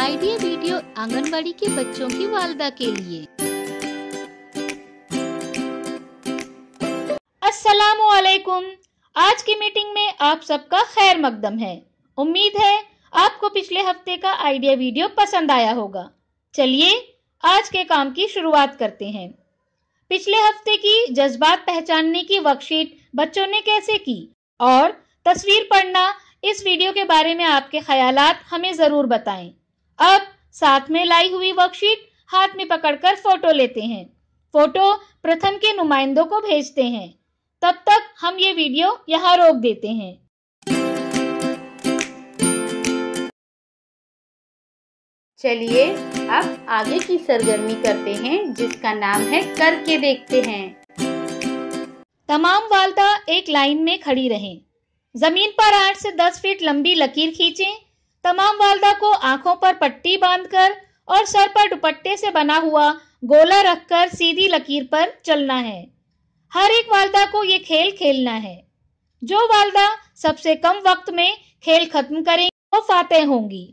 Idea video anganwadi के बच्चों की वालिदा के लिए। अस्सलामुअलैकुम। आज की मीटिंग में आप सबका खैर मकदम है। उम्मीद है आपको पिछले हफ्ते का आइडिया वीडियो पसंद आया होगा। चलिए आज के काम की शुरुआत करते हैं। पिछले हफ्ते की जज्बात पहचानने की वर्कशीट बच्चों ने कैसे की और तस्वीर पढ़ना, इस वीडियो के बारे में आपके ख्यालात हमें जरूर बताएं। अब साथ में लाई हुई वर्कशीट हाथ में पकड़कर फोटो लेते हैं। फोटो प्रथम के नुमाइंदों को भेजते हैं। तब तक हम ये वीडियो यहाँ रोक देते हैं। चलिए अब आगे की सरगर्मी करते हैं, जिसका नाम है करके देखते हैं। तमाम वालिदा एक लाइन में खड़ी रहें। जमीन पर 8 से 10 फीट लंबी लकीर खींचें। तमाम वालिदा को आंखों पर पट्टी बांधकर और सर पर दुपट्टे से बना हुआ गोला रखकर सीधी लकीर पर चलना है। हर एक वालिदा को ये खेल खेलना है। जो वालिदा सबसे कम वक्त में खेल खत्म करेंगी वो फातेह होंगी।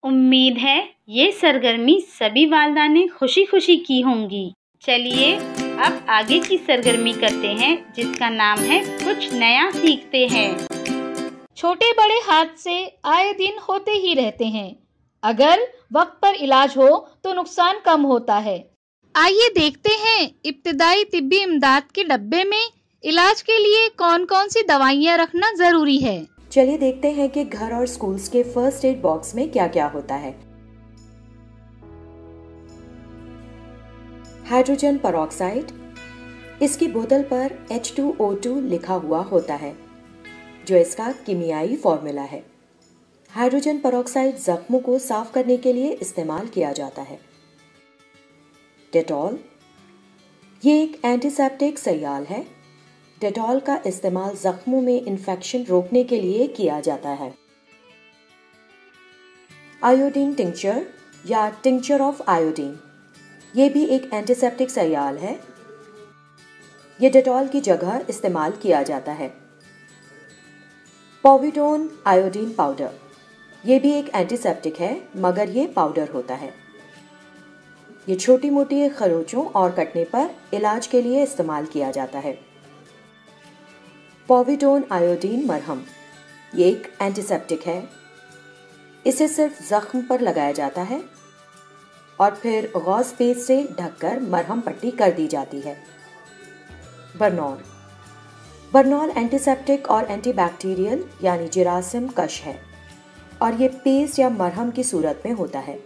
उम्मीद है ये सरगर्मी सभी वालिदा ने खुशी खुशी की होंगी। चलिए अब आगे की सरगर्मी करते हैं, जिसका नाम है कुछ नया सीखते हैं। छोटे बड़े हादसे आए दिन होते ही रहते हैं। अगर वक्त पर इलाज हो तो नुकसान कम होता है। आइए देखते हैं इब्तिदाई तिब्बी इमदाद के डब्बे में इलाज के लिए कौन कौन सी दवाइयाँ रखना जरूरी है। चलिए देखते हैं कि घर और स्कूल्स के फर्स्ट एड बॉक्स में क्या क्या होता है। हाइड्रोजन परऑक्साइड, इसकी बोतल पर H2O2 लिखा हुआ होता है, जो इसका कीमियाई फॉर्मूला है। हाइड्रोजन परऑक्साइड जख्मों को साफ करने के लिए इस्तेमाल किया जाता है। डेटॉल, ये एक एंटीसेप्टिक सयाल है। डेटॉल का इस्तेमाल जख्मों में इन्फेक्शन रोकने के लिए किया जाता है। आयोडीन टिंक्चर या टिंक्चर ऑफ आयोडीन, ये भी एक एंटीसेप्टिक सयाल है। ये डेटॉल की जगह इस्तेमाल किया जाता है। पॉविडोन आयोडीन पाउडर, ये भी एक एंटीसेप्टिक है, मगर ये पाउडर होता है। ये छोटी मोटी खरोंचों और कटने पर इलाज के लिए इस्तेमाल किया जाता है। पॉविडोन आयोडीन मरहम, ये एक एंटीसेप्टिक है। इसे सिर्फ जख्म पर लगाया जाता है और फिर गॉज पेस्ट से ढककर मरहम पट्टी कर दी जाती है। बर्नॉल, बर्नॉल एंटीसेप्टिक और एंटीबैक्टीरियल यानी जिरासिम कश है और ये पेस्ट या मरहम की सूरत में होता है।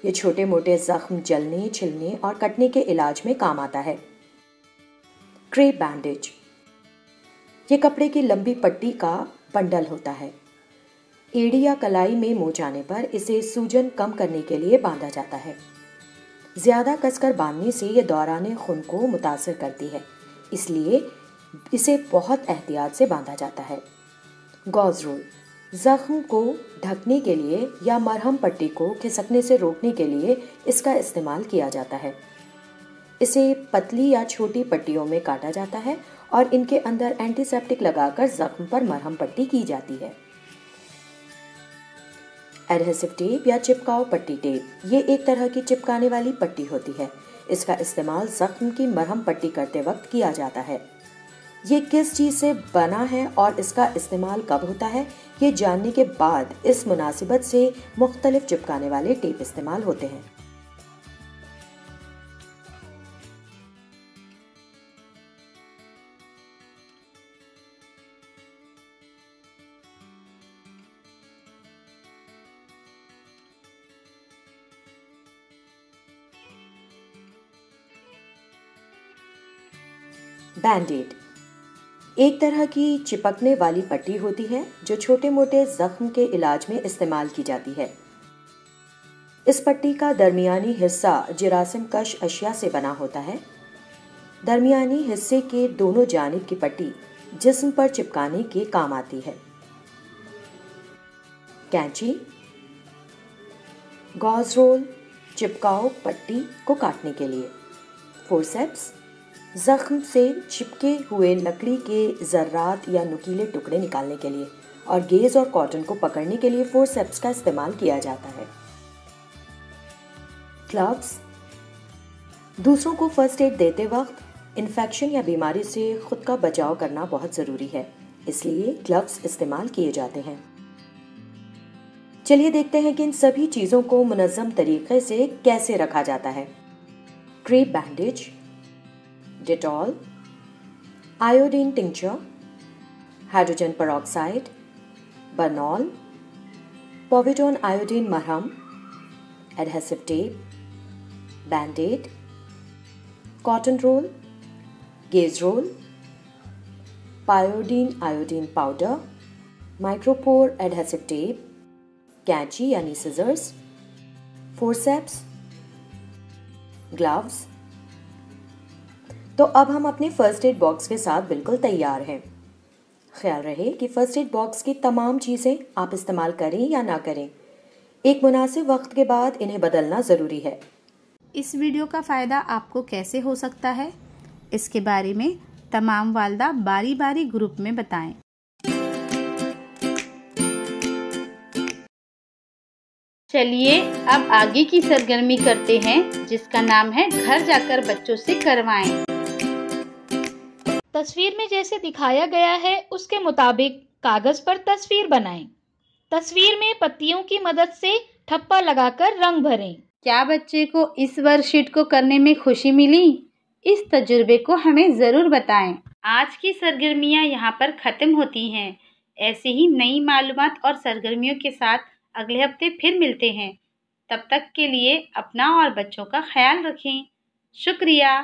ये छोटे मोटे जख्म जलने, छिलने और कटने के इलाज में काम आता है। क्रेप बैंडेज, ये कपड़े की लंबी पट्टी का बंडल होता है। एड़ी या कलाई में मोच आने पर इसे सूजन कम करने के लिए बांधा जाता है। ज्यादा कसकर बांधने से यह दौरान खून को मुतासर करती है, इसलिए इसे बहुत एहतियात से बांधा जाता है। गॉज रोल, जख्म को ढकने के लिए या मरहम पट्टी को खिसकने से रोकने के लिए इसका इस्तेमाल किया जाता है। इसे पतली या छोटी पट्टियों में काटा जाता है और इनके अंदर एंटीसेप्टिक लगाकर जख्म पर मरहम पट्टी की जाती है। एडहेसिव टेप या चिपकाव पट्टी टेप, ये एक तरह की चिपकाने वाली पट्टी होती है। इसका इस्तेमाल जख्म की मरहम पट्टी करते वक्त किया जाता है। ये किस चीज़ से बना है और इसका इस्तेमाल कब होता है, ये जानने के बाद इस मुनासिबत से मुख्तलिफ चिपकाने वाले टेप इस्तेमाल होते हैं। बैंडेड, एक तरह की चिपकने वाली पट्टी होती है जो छोटे मोटे जख्म के इलाज में इस्तेमाल की जाती है। इस पट्टी का दरमियानी हिस्सा जिरासिम कश अशिया से बना होता है। दरमियानी हिस्से के दोनों जानिब की पट्टी जिस्म पर चिपकाने के काम आती है। कैंची, गॉज रोल, चिपकाओ पट्टी को काटने के लिए। फोर्सेप्स, जख्म से चिपके हुए लकड़ी के जर्रात या नुकीले टुकड़े निकालने के लिए और गेज और कॉटन को पकड़ने के लिए फोर्सेप्स का इस्तेमाल किया जाता है। ग्लव्स। दूसरों को फर्स्ट एड देते वक्त इन्फेक्शन या बीमारी से खुद का बचाव करना बहुत ज़रूरी है, इसलिए ग्लव्स इस्तेमाल किए जाते हैं। चलिए देखते हैं कि इन सभी चीज़ों को मुनज़्ज़म तरीके से कैसे रखा जाता है। Crepe bandage, Dettol, iodine tincture, hydrogen peroxide, Burnol, povidone iodine मरहम, adhesive tape, Band Aid, cotton roll, gauze roll, Pyodine iodine powder, Micropore adhesive tape, कैंची यानी सिजर्स, फोर्सेप्स, ग्लव्स। तो अब हम अपने फर्स्ट एड बॉक्स के साथ बिल्कुल तैयार हैं। ख्याल रहे कि फर्स्ट एड बॉक्स की तमाम चीज़ें आप इस्तेमाल करें या ना करें, एक मुनासिब वक्त के बाद इन्हें बदलना ज़रूरी है। इस वीडियो का फ़ायदा आपको कैसे हो सकता है, इसके बारे में तमाम वालदा बारी बारी ग्रुप में बताएं। चलिए अब आगे की सरगर्मी करते हैं, जिसका नाम है घर जाकर बच्चों से करवाएं। तस्वीर में जैसे दिखाया गया है उसके मुताबिक कागज पर तस्वीर बनाएं। तस्वीर में पत्तियों की मदद से ठप्पा लगाकर रंग भरें। क्या बच्चे को इस वर्कशीट को करने में खुशी मिली? इस तजुर्बे को हमें ज़रूर बताएं। आज की सरगर्मियां यहाँ पर ख़त्म होती हैं। ऐसे ही नई मालूमात और सरगर्मियों के साथ अगले हफ्ते फिर मिलते हैं। तब तक के लिए अपना और बच्चों का ख्याल रखें। शुक्रिया।